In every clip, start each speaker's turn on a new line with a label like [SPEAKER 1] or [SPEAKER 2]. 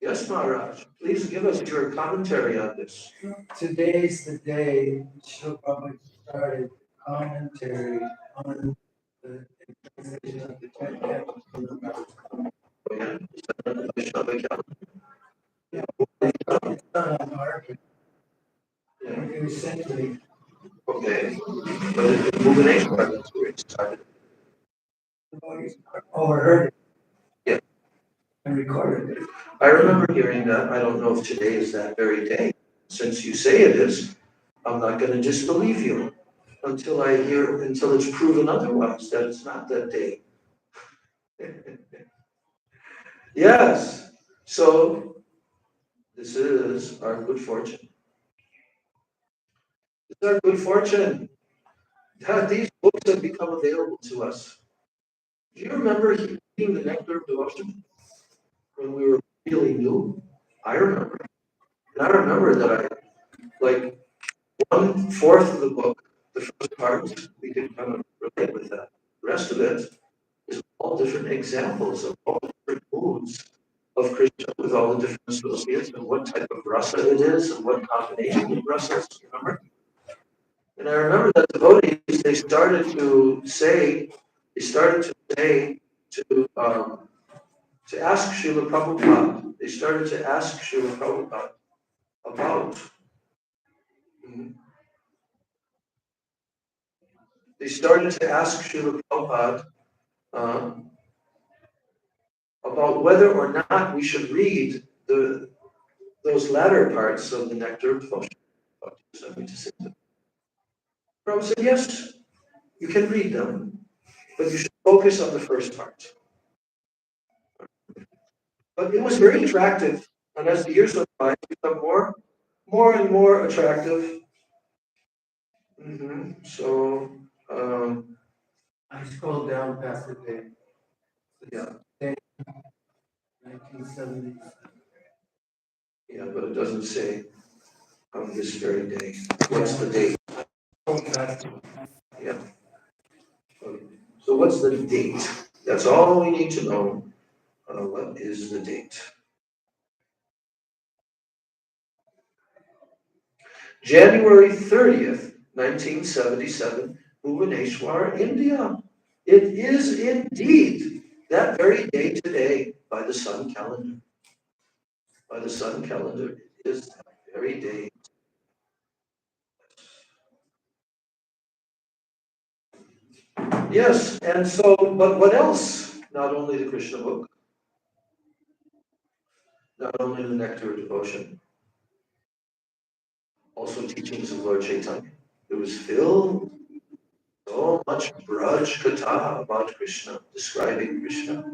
[SPEAKER 1] Yes, Maharaj. Please give us your commentary on this.
[SPEAKER 2] Today's the day Srila Prabhupada started commentary on the translation of the Ten Cantos from the Bhagavad. Yeah, it's not on Arabic. It was sent to me.
[SPEAKER 1] Okay. But it's Bhubaneswar, that's where it started.
[SPEAKER 2] Oh, I heard it.
[SPEAKER 1] Yeah.
[SPEAKER 2] I recorded it.
[SPEAKER 1] I remember hearing that. I don't know if today is that very day. Since you say it is, I'm not going to disbelieve you until it's proven otherwise, that it's not that day. Yes. So this is our good fortune. It's our good fortune that these books have become available to us. Do you remember reading the Nectar of Devotion when we were really new? I remember. And I remember that like 1/4 of the book, the first part, we could kind of relate with that. The rest of it is all different examples of all different moods of Krishna with all the different associates and what type of rasa it is and what combination of rasas, remember? And I remember that devotees, they started to ask Srila Prabhupada, about, about whether or not we should read those latter parts of the Nectar of Devotion. Prabhupada said, yes, you can read them, but you should focus on the first part. But it was very attractive, and as the years went by, it became more and more attractive. So,
[SPEAKER 2] I scrolled down past the day.
[SPEAKER 1] yeah.
[SPEAKER 2] Day 1970.
[SPEAKER 1] Yeah, but it doesn't say on this very day. What's the date? Yeah. So what's the date? That's all we need to know. What is the date? January 30th, 1977, Bhubaneswar, India. It is indeed that very day today by the sun calendar. By the sun calendar, it is that very day. Yes, and so, but what else? Not only the Krishna book, not only the Nectar of Devotion, also teachings of Lord Chaitanya. It was filled so much Braj Katha about Krishna, describing Krishna.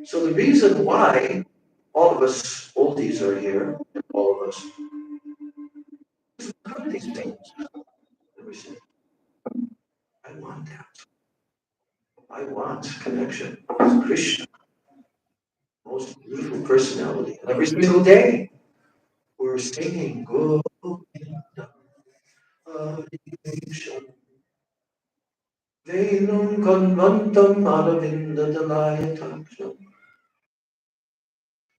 [SPEAKER 1] So the reason why all of us oldies are here, all of us, look at these things. And we say, I want that. I want connection with Krishna, most beautiful personality. And every single day, we're singing, Govinda, Adivesham, Venam Kanvantam Aravinda Dalayataksam.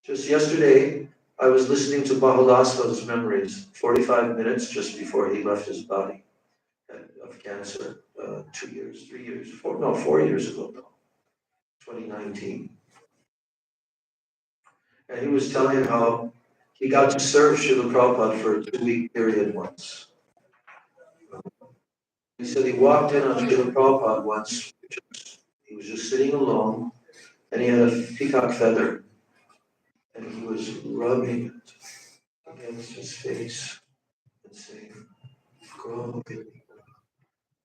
[SPEAKER 1] Just yesterday, I was listening to Bahulasva's memories, 45 minutes just before he left his body of cancer, 2 years, 3 years, 4 years ago, 2019. And he was telling how he got to serve Srila Prabhupada for a 2-week period once. He said he walked in on Srila Prabhupada once, he was just sitting alone, and he had a peacock feather, and he was rubbing it against his face and saying, Govinda,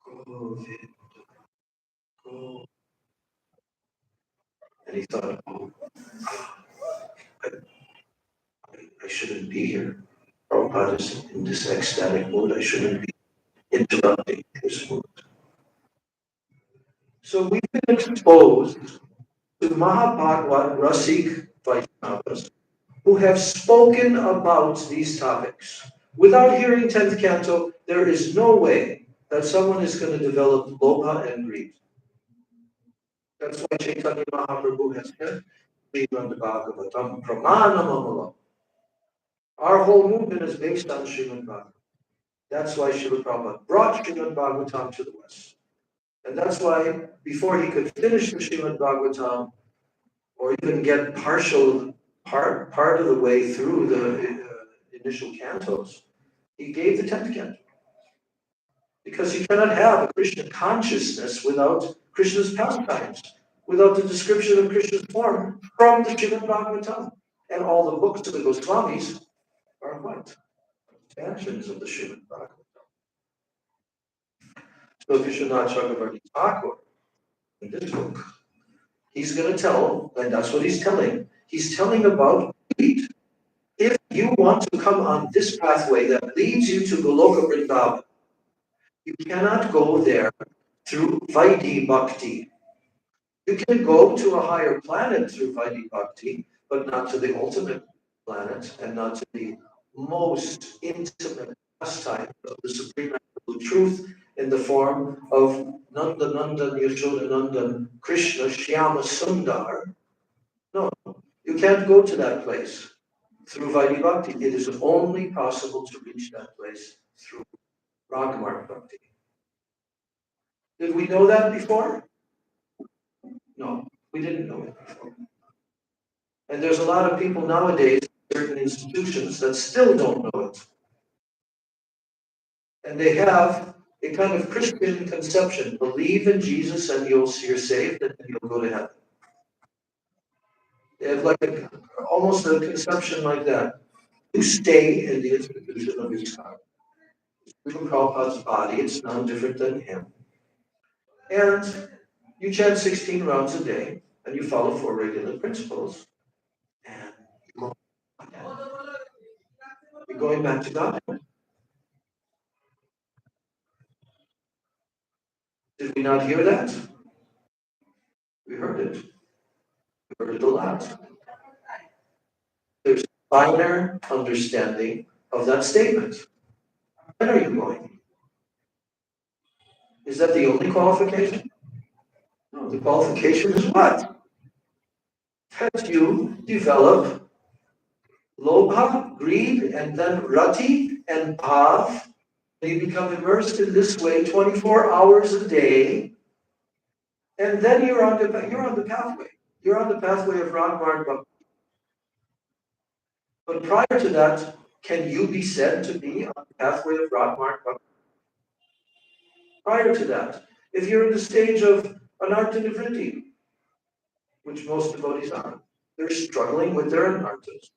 [SPEAKER 1] Govinda, Govinda. And he thought, oh, I shouldn't be here. Prabhupada is in this ecstatic mood. I shouldn't be interrupting his mood. So we've been exposed to Mahabhagavad Rasik Vaishnavas who have spoken about these topics. Without hearing 10th canto, there is no way that someone is going to develop lobha and greed. That's why Chaitanya Mahaprabhu has said, Srimad Bhagavatam Pramanamamala. Our whole movement is based on Srimad Bhagavatam. That's why Srila Prabhupada brought Srimad Bhagavatam to the West. And that's why before he could finish the Srimad Bhagavatam, or even get part of the way through the initial cantos, he gave the 10th canto. Because you cannot have a Krishna consciousness without Krishna's pastimes, without the description of Krishna's form from the Srimad Bhagavatam. And all the books of the Goswamis are what? Expansions of the Srimad Bhagavatam. So Vishwanath Chakravarti Thakur, in this book, he's going to tell, and that's what he's telling. He's telling about greed. If you want to come on this pathway that leads you to Goloka Vrindavan, you cannot go there through Vaidhi Bhakti. You can go to a higher planet through Vaidhi Bhakti, but not to the ultimate planet and not to the most intimate pastime of the Supreme Absolute Truth in the form of Nanda Nandan Yashoda Nandan Krishna Shyama Sundar. No, you can't go to that place through Vaidhi Bhakti. It is only possible to reach that place through Ragamarg Bhakti. Did we know that before? No, we didn't know it before. And there's a lot of people nowadays, certain institutions, that still don't know it. And they have a kind of Christian conception. Believe in Jesus and you're saved and you'll go to heaven. They have like almost a conception like that. You stay in the institution of ISKCON. Srila Prabhupada's body, it's no different than him. And you chant 16 rounds a day, and you follow 4 regular principles, and you're going back to God. Did we not hear that? We heard it. We heard it a lot. There's a finer understanding of that statement. Where are you going? Is that the only qualification? No, the qualification is what? That you develop lobha, greed, and then rati and bhav. You become immersed in this way 24 hours a day, and then you're on the pathway. You're on the pathway of Ragamarg Bhakti. But prior to that, can you be said to be on the pathway of Ragamarg Bhakti? Prior to that, if you're in the stage of anartha nivritti, which most devotees are, they're struggling with their anarthas,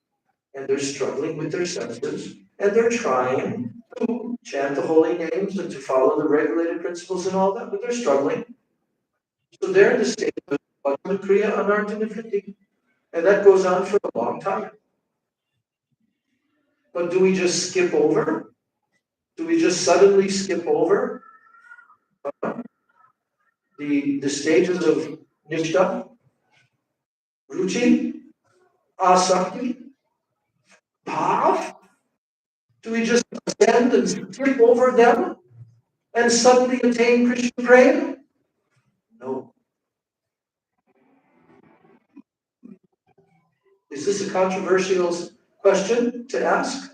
[SPEAKER 1] and they're struggling with their senses, and they're trying to chant the holy names and to follow the regulated principles and all that, but they're struggling. So they're in the state of ultimate kriya anartha nivritti, and that goes on for a long time. But do we just skip over? Do we just suddenly skip over the stages of nishta, ruchi, asakti, bhav? Do we just ascend and skip over them and suddenly attain Krishna prema? No. Is this a controversial question to ask?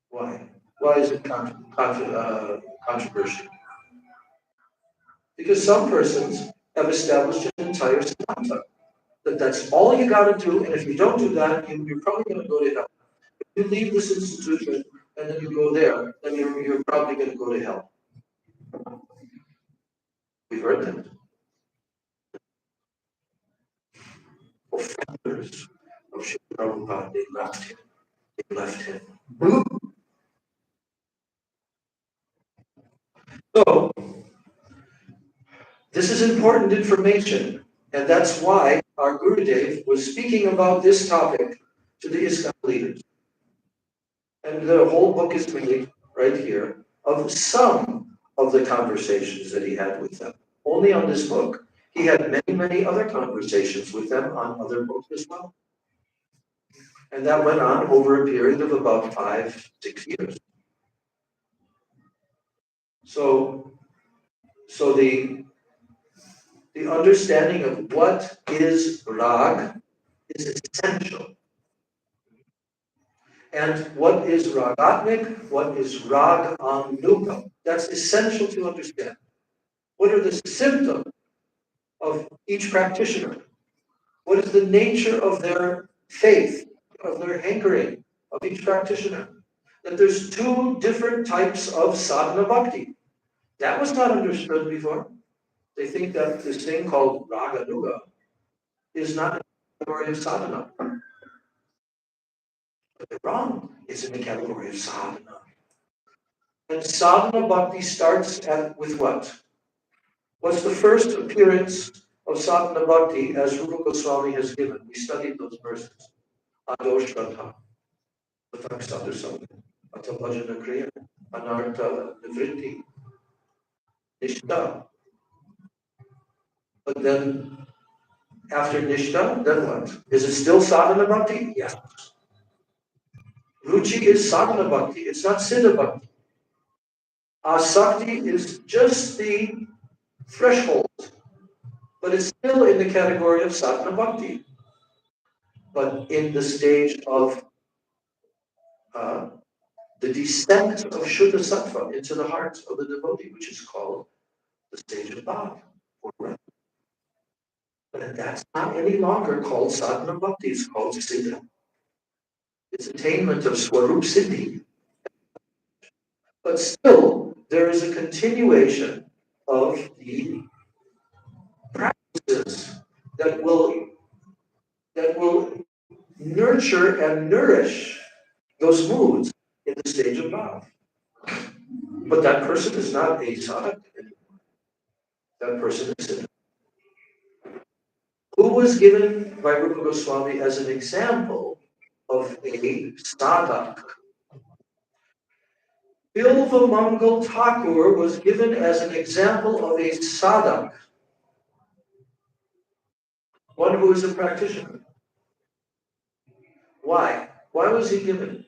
[SPEAKER 1] Why? Why is it controversial? Because some persons have established an entire siddhanta. That's all you got to do, and if you don't do that, you're probably going to go to hell. If you leave this institution and then you go there, then you're probably going to go to hell. We've heard that. Offenders of Srila Prabhupada, they left him. They left him. So, this is important information, and that's why our Gurudev was speaking about this topic to the ISKCON leaders. And the whole book is made right here of some of the conversations that he had with them. Only on this book. He had many, many other conversations with them on other books as well. And that went on over a period of about 5-6 years. So the understanding of what is rag is essential. And what is ragatmik? What is raganuga? That's essential to understand. What are the symptoms of each practitioner? What is the nature of their faith, of their hankering of each practitioner? That there's two different types of sadhana bhakti. That was not understood before. They think that this thing called raganuga is not a category of sadhana. But they're wrong. It's in the category of sadhana. And sadhana bhakti starts with what? What's the first appearance of sadhana bhakti as Rupa Goswami has given? We studied those verses. Adoshkata, Vatak Sadhusam, Atapajana Kriya, Anartha Nivritti, Nishta. But then, after Nishta, then what? Is it still sadhana bhakti? Yes. Ruchi is sadhana bhakti, it's not siddha bhakti. Asakti is just the threshold, but it's still in the category of sadhana bhakti. But in the stage of the descent of Shuddha Sattva into the heart of the devotee, which is called the stage of Bhav. But that's not any longer called sadhana bhakti, it's called siddha. It's attainment of Swarup Siddhi. But still, there is a continuation of the practices that will nurture and nourish those moods in the stage of Bhav. But that person is not a sadhak anymore. That person is siddha. Who was given by Rupa Goswami as an example of a sadhak? Bilva Mangal Thakur was given as an example of a sadhak, one who is a practitioner. Why? Why was he given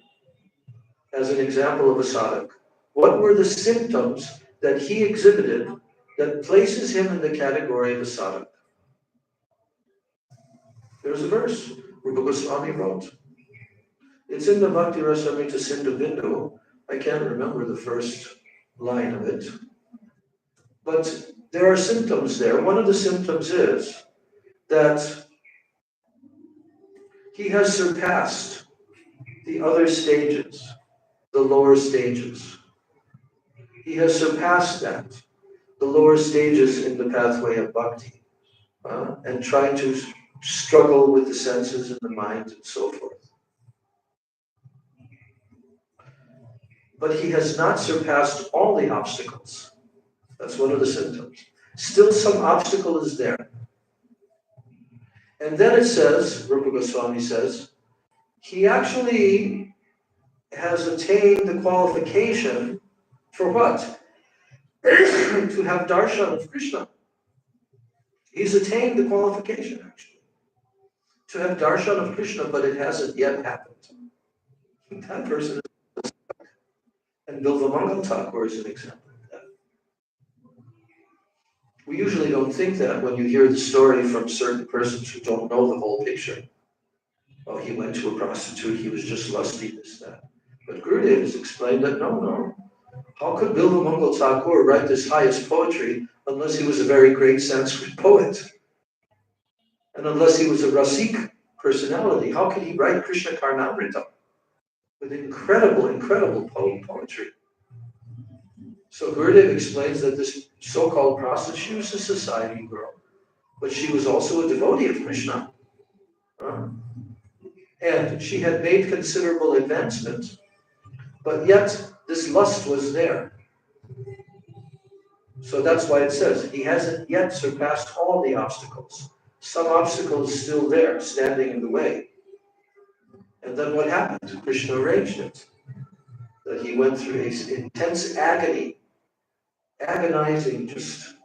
[SPEAKER 1] as an example of a sadhak? What were the symptoms that he exhibited that places him in the category of a sadhak? There's a verse Rupa Goswami wrote. It's in the Bhakti Rasamrita Sindhu Bindu. I can't remember the first line of it. But there are symptoms there. One of the symptoms is that he has surpassed the other stages, the lower stages. He has surpassed that, the lower stages in the pathway of bhakti, and trying to struggle with the senses and the mind and so forth. But he has not surpassed all the obstacles. That's one of the symptoms. Still some obstacle is there. And then it says, Rupa Goswami says, he actually has attained the qualification for what? To have darshan of Krishna. He's attained the qualification, actually, to have darshan of Krishna, but it hasn't yet happened. That person is, and Bilva Mangal Thakur is an example of that. We usually don't think that when you hear the story from certain persons who don't know the whole picture. Oh, he went to a prostitute, he was just lusty, this, that. But Gurudev has explained that no. How could Bilva Mangal Thakur write this highest poetry unless he was a very great Sanskrit poet? And unless he was a Rasik personality, how could he write Krishna Karnamrita with incredible poetry? So Gurudev explains that this so-called prostitute, she was a society girl, but she was also a devotee of Krishna. And she had made considerable advancement, but yet this lust was there. So that's why it says he hasn't yet surpassed all the obstacles. Some obstacle is still there, standing in the way. And then what happened? Krishna arranged it. That he went through intense agony, agonizing just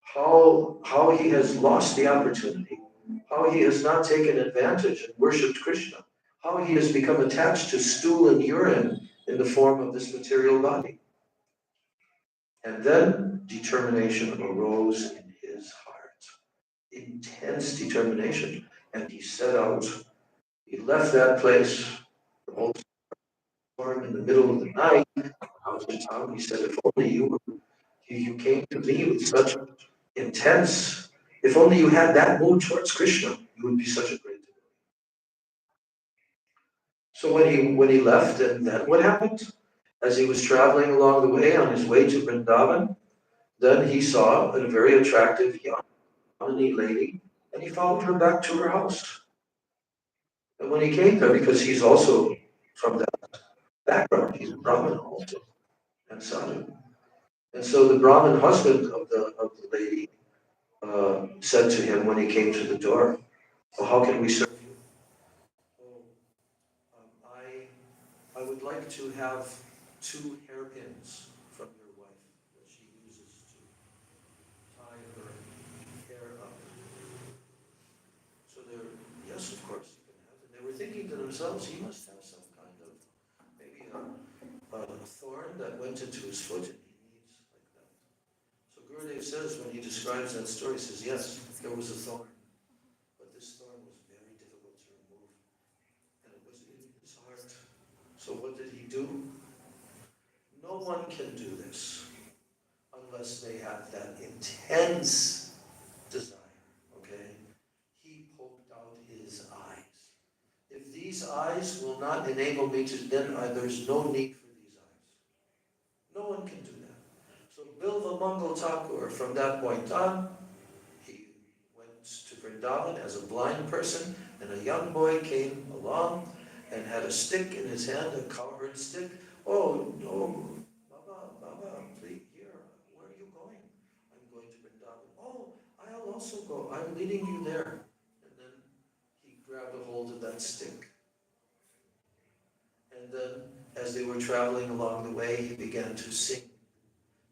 [SPEAKER 1] how he has lost the opportunity, how he has not taken advantage and worshipped Krishna, how he has become attached to stool and urine in the form of this material body. And then determination arose in his heart. Intense determination. and he set out. He left that place, the whole storm in the middle of the night, out of town. He said, if only you came to me with such intense, if only you had that mood towards Krishna, you would be such a great devotee. So when he left, and then what happened? As he was traveling along the way, on his way to Vrindavan, then he saw a very attractive young lady, and he followed her back to her house. And when he came there, because he's also from that background, he's a Brahmin also, and sadhu. And so the Brahmin husband of the lady said to him when he came to the door, "Well, how can we serve you?" "Oh, I would like to have 2 hairpins from your wife that she uses to tie her hair up." So they're, yes, of course you can have it. They were thinking to themselves, he must have some kind of, maybe a thorn that went into his foot and he needs like that. So Gurudev says, when he describes that story, he says, yes, there was a thorn, but this thorn was very difficult to remove, and it was in his heart. So what did he do? No one can do this unless they have that intense desire, okay? He poked out his eyes. If these eyes will not enable me to, then there's no need for these eyes. No one can do that. So Bilva Mangal Thakur, from that point on, he went to Vrindavan as a blind person, and a young boy came along and had a stick in his hand, a cowherd stick. "Oh, no, Baba, please, here, where are you going?" "I'm going to Vrindavan." "Oh, I'll also go. I'm leading you there." And then he grabbed a hold of that stick. And then, as they were traveling along the way, he began to sing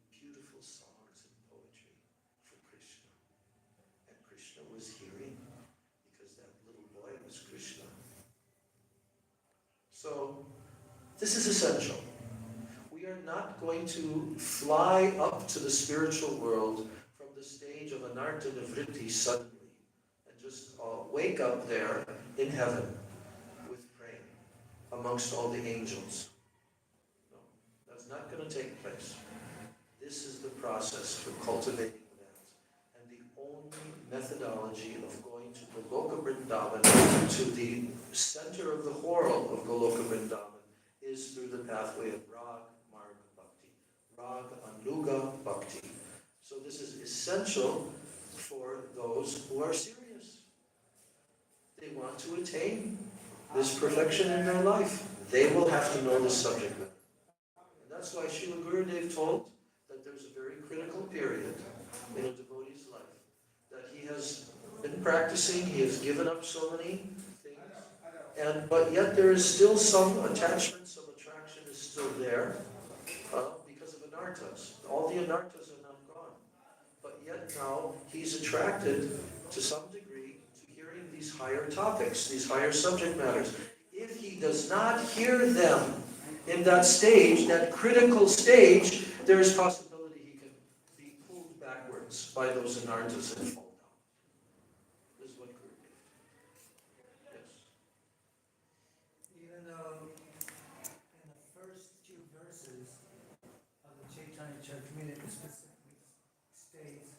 [SPEAKER 1] beautiful songs and poetry for Krishna. And Krishna was hearing, because that little boy was Krishna. So, this is essential. We are not going to fly up to the spiritual world from the stage of anartha nivritti suddenly and just wake up there in heaven with praying amongst all the angels. No, that's not going to take place. This is the process for cultivating that. And the only methodology of going to Goloka Vrindavan, to the center of the whorl of Goloka Vrindavan, is through the pathway of Rag, Marg, Bhakti. Rag, Anuga, Bhakti. So this is essential for those who are serious. They want to attain this perfection in their life. They will have to know this subject matter. And that's why Srila Gurudev told that there's a very critical period in a devotee's life, that he has been practicing, he has given up so many things, but yet there is still some attachment, some attraction is still there because of anarthas. All the anarthas are not gone. But yet now he's attracted to some degree to hearing these higher topics, these higher subject matters. If he does not hear them in that stage, that critical stage, there is possibility he can be pulled backwards by those anarthas and fall down. This is what Guru did. Yes.
[SPEAKER 2] Even though in the first few verses of the Chaitanya Charitamrita specifically states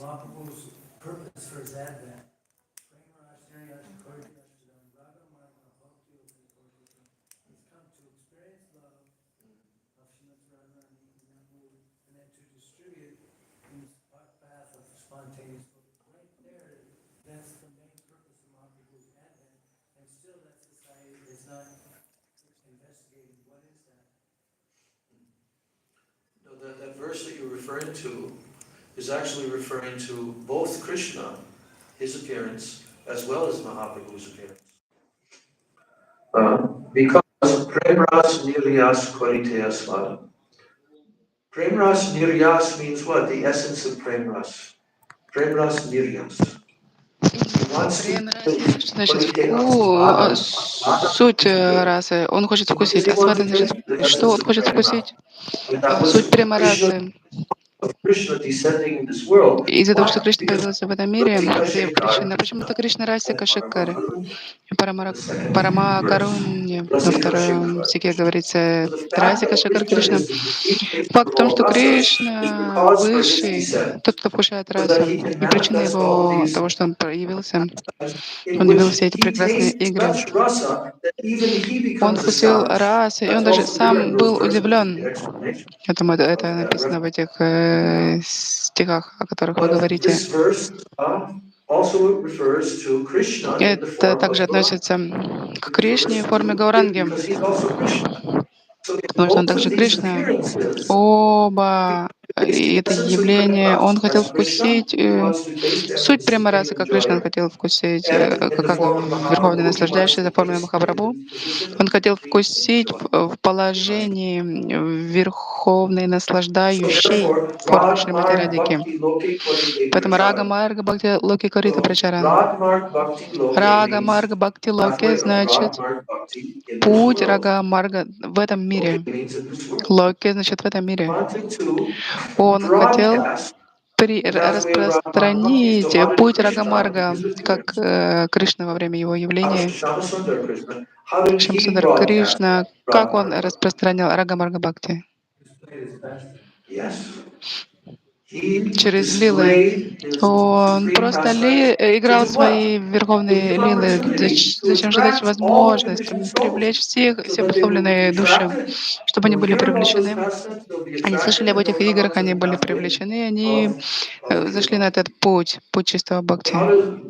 [SPEAKER 2] Mahaprabhu's purpose for his advent. He's come to experience love of Srimad Radharani in that mood, and then to distribute in this path of spontaneous love. Right there, that's the main purpose of Mahaprabhu's advent, and still that society is not investigating what is that.
[SPEAKER 1] No, that verse that you're referring to is actually referring to both Krishna, his appearance, as well as Mahaprabhu's appearance. Because Premras Niryas Kvariteya Svada. Premras Niryas means what? The essence of Premras. Premras Niryas.
[SPEAKER 3] Значит, суть расы. Он хочет вкусить. А свада, значит, что он хочет вкусить? Суть према расы.
[SPEAKER 1] Krishna descending in this world.
[SPEAKER 3] Из-за того, что
[SPEAKER 1] Why?
[SPEAKER 3] Кришна
[SPEAKER 1] Because
[SPEAKER 3] появился в этом мире, две
[SPEAKER 1] Shekar
[SPEAKER 3] причины. Почему-то Кришна Расика
[SPEAKER 1] and
[SPEAKER 3] Шикари.
[SPEAKER 1] Paramahansa,
[SPEAKER 3] Парама
[SPEAKER 1] the second verse.
[SPEAKER 3] Карунья. Во
[SPEAKER 1] Rasika
[SPEAKER 3] втором
[SPEAKER 1] Shekar.
[SPEAKER 3] стихе говорится
[SPEAKER 1] So the fact
[SPEAKER 3] Расика
[SPEAKER 1] that
[SPEAKER 3] Шикар
[SPEAKER 1] Krishna
[SPEAKER 3] Кришна.
[SPEAKER 1] is the supreme taste
[SPEAKER 3] Факт
[SPEAKER 1] for
[SPEAKER 3] в том,
[SPEAKER 1] all
[SPEAKER 3] что
[SPEAKER 1] rasas is the
[SPEAKER 3] Кришна
[SPEAKER 1] cause for his
[SPEAKER 3] высший,
[SPEAKER 1] descent,
[SPEAKER 3] тот, кто вкушает
[SPEAKER 1] so that
[SPEAKER 3] расу,
[SPEAKER 1] he can
[SPEAKER 3] и причина
[SPEAKER 1] manifest all
[SPEAKER 3] его,
[SPEAKER 1] these
[SPEAKER 3] того, что он проявился,
[SPEAKER 1] times in
[SPEAKER 3] он явил
[SPEAKER 1] which
[SPEAKER 3] все эти
[SPEAKER 1] he
[SPEAKER 3] прекрасные
[SPEAKER 1] tastes
[SPEAKER 3] игры.
[SPEAKER 1] such rasa that even he
[SPEAKER 3] Он
[SPEAKER 1] becomes
[SPEAKER 3] вкусил
[SPEAKER 1] astonished.
[SPEAKER 3] расы, и он
[SPEAKER 1] That's
[SPEAKER 3] даже
[SPEAKER 1] also there
[SPEAKER 3] сам
[SPEAKER 1] in those
[SPEAKER 3] был
[SPEAKER 1] verses, the
[SPEAKER 3] удивлен.
[SPEAKER 1] explanation
[SPEAKER 3] Это
[SPEAKER 1] of that
[SPEAKER 3] написано в
[SPEAKER 1] reference.
[SPEAKER 3] этих стихах, о которых вы
[SPEAKER 1] But
[SPEAKER 3] говорите.
[SPEAKER 1] this verse also refers to Krishna in the
[SPEAKER 3] Это
[SPEAKER 1] form
[SPEAKER 3] также
[SPEAKER 1] of Gauranga.
[SPEAKER 3] относится к
[SPEAKER 1] This
[SPEAKER 3] Кришне в
[SPEAKER 1] verse
[SPEAKER 3] форме
[SPEAKER 1] too,
[SPEAKER 3] Гауранги,
[SPEAKER 1] because he's also Krishna. So in
[SPEAKER 3] потому что он
[SPEAKER 1] both
[SPEAKER 3] также
[SPEAKER 1] of these
[SPEAKER 3] Кришна.
[SPEAKER 1] appearances,
[SPEAKER 3] Оба
[SPEAKER 1] the
[SPEAKER 3] это
[SPEAKER 1] essence of Prema
[SPEAKER 3] явление, он
[SPEAKER 1] Rasa
[SPEAKER 3] хотел
[SPEAKER 1] as Krishna,
[SPEAKER 3] вкусить
[SPEAKER 1] he wants to taste the
[SPEAKER 3] суть
[SPEAKER 1] essence
[SPEAKER 3] прямо
[SPEAKER 1] and
[SPEAKER 3] расы, как Кришна он
[SPEAKER 1] enjoy it.
[SPEAKER 3] хотел вкусить,
[SPEAKER 1] And in the
[SPEAKER 3] как
[SPEAKER 1] form of
[SPEAKER 3] верховный
[SPEAKER 1] Mahaprabhu, he wants
[SPEAKER 3] наслаждающийся
[SPEAKER 1] to
[SPEAKER 3] в форме
[SPEAKER 1] taste in
[SPEAKER 3] Махапрабху.
[SPEAKER 1] the position
[SPEAKER 3] Он хотел
[SPEAKER 1] of being
[SPEAKER 3] вкусить
[SPEAKER 1] enjoyed.
[SPEAKER 3] в положении верховной
[SPEAKER 1] So
[SPEAKER 3] наслаждающей
[SPEAKER 1] therefore,
[SPEAKER 3] формы
[SPEAKER 1] Rag
[SPEAKER 3] Шримати
[SPEAKER 1] Marg
[SPEAKER 3] Радики.
[SPEAKER 1] Bhakti Loke Korite
[SPEAKER 3] Поэтому Рага
[SPEAKER 1] Pracharam.
[SPEAKER 3] Марга Бхакти Локи Корита
[SPEAKER 1] So
[SPEAKER 3] Прачаран.
[SPEAKER 1] Rag Marg Bhakti Loke
[SPEAKER 3] Рага
[SPEAKER 1] means
[SPEAKER 3] Марга Бхакти Локи
[SPEAKER 1] pathway of
[SPEAKER 3] значит
[SPEAKER 1] Rag Marg Bhakti in this
[SPEAKER 3] путь
[SPEAKER 1] world.
[SPEAKER 3] Рага Марга в этом
[SPEAKER 1] Loke
[SPEAKER 3] мире.
[SPEAKER 1] means in this world.
[SPEAKER 3] Локи значит в этом мире.
[SPEAKER 1] Wanted to
[SPEAKER 3] Он хотел
[SPEAKER 1] broadcast the pathway of Rag Marg Bhakti. So
[SPEAKER 3] распространить
[SPEAKER 1] how did
[SPEAKER 3] путь
[SPEAKER 1] Krishna, in
[SPEAKER 3] Рагамарга,
[SPEAKER 1] his
[SPEAKER 3] как
[SPEAKER 1] appearance,
[SPEAKER 3] Кришна во время его явления,
[SPEAKER 1] Shamasundar Krishna, how did he
[SPEAKER 3] Шамсундар
[SPEAKER 1] broadcast
[SPEAKER 3] Кришна, как
[SPEAKER 1] Rag
[SPEAKER 3] он
[SPEAKER 1] Marg Bhakti?
[SPEAKER 3] распространял Рагамарга Бхакти?
[SPEAKER 2] Displayed his pastime.
[SPEAKER 1] Yes. He
[SPEAKER 3] Через лилы.
[SPEAKER 1] displayed his
[SPEAKER 3] Он
[SPEAKER 1] supreme
[SPEAKER 3] просто
[SPEAKER 1] pastimes to
[SPEAKER 3] играл
[SPEAKER 1] do what?
[SPEAKER 3] свои
[SPEAKER 1] To
[SPEAKER 3] верховные
[SPEAKER 1] give
[SPEAKER 3] лилы,
[SPEAKER 1] opportunity to
[SPEAKER 3] зачем же дать
[SPEAKER 1] attract all
[SPEAKER 3] возможность
[SPEAKER 1] conditioned souls,
[SPEAKER 3] привлечь всех,
[SPEAKER 1] so
[SPEAKER 3] все
[SPEAKER 1] that they will be
[SPEAKER 3] обусловленные души,
[SPEAKER 1] attracted,
[SPEAKER 3] чтобы они
[SPEAKER 1] they'll
[SPEAKER 3] были
[SPEAKER 1] hear about those
[SPEAKER 3] привлечены.
[SPEAKER 1] pastimes, they'll be
[SPEAKER 3] Они
[SPEAKER 1] attracted,
[SPEAKER 3] слышали об
[SPEAKER 1] and they'll
[SPEAKER 3] этих
[SPEAKER 1] come
[SPEAKER 3] играх,
[SPEAKER 1] onto
[SPEAKER 3] они
[SPEAKER 1] the
[SPEAKER 3] были
[SPEAKER 1] pathway
[SPEAKER 3] привлечены, они
[SPEAKER 1] of
[SPEAKER 3] зашли
[SPEAKER 1] pure
[SPEAKER 3] на
[SPEAKER 1] bhakti.
[SPEAKER 3] этот путь чистого
[SPEAKER 1] So how
[SPEAKER 3] бхакти.